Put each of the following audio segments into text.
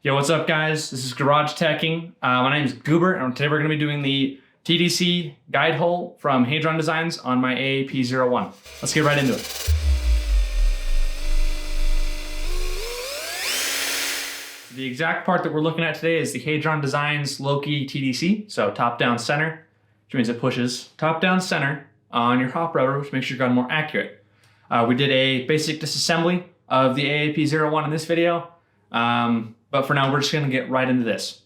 Yo, what's up guys? This is Garage Teching. My name is Goober, and today we're going to be doing the TDC guide hole from Hadron Designs on my AAP 01. Let's get right into it. The exact part that we're looking at today is the Hadron Designs Loki TDC, so top down center, which means it pushes top down center on your hop rubber, which makes your gun more accurate. We did a basic disassembly of the AAP 01 in this video. But for now, we're just gonna get right into this.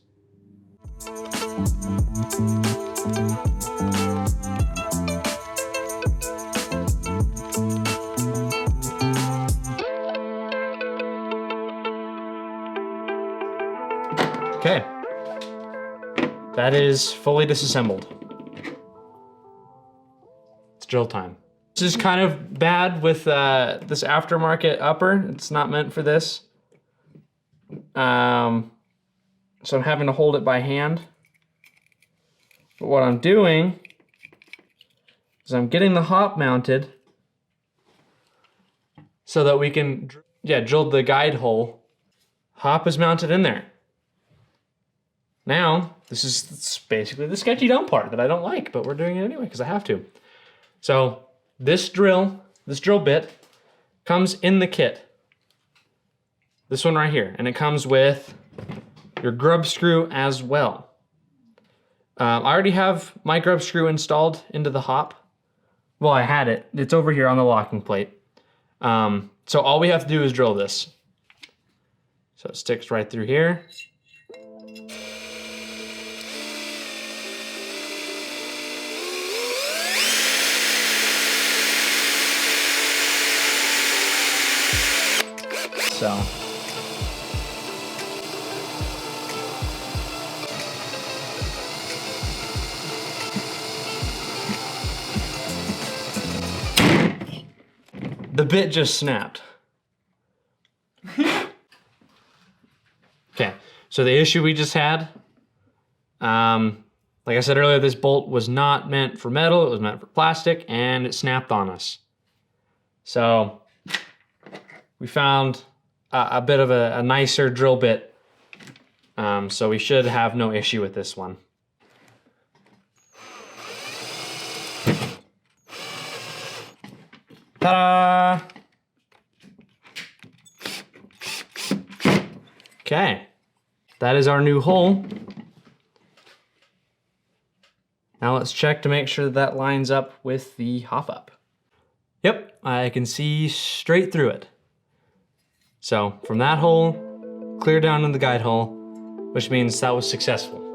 Okay, that is fully disassembled. It's drill time. This is kind of bad with this aftermarket upper. It's not meant for this. So I'm having to hold it by hand. But what I'm doing is I'm getting the hop mounted so that we can, drill the guide hole. Hop is mounted in there. Now, this is basically the sketchy dumb part that I don't like, but we're doing it anyway because I have to. So this drill bit comes in the kit. This one right here, and it comes with your grub screw as well. I already have my grub screw installed into the hop. Well, I had it. It's over here on the locking plate. So all we have to do is drill this. So it sticks right through here. So. The bit just snapped. Okay, so the issue we just had, like I said earlier, this bolt was not meant for metal, it was meant for plastic, and it snapped on us. So we found a bit of a nicer drill bit, so we should have no issue with this one. Ta-da! Okay, that is our new hole. Now let's check to make sure that lines up with the hop up. Yep, I can see straight through it. So from that hole, clear down in the guide hole, which means that was successful.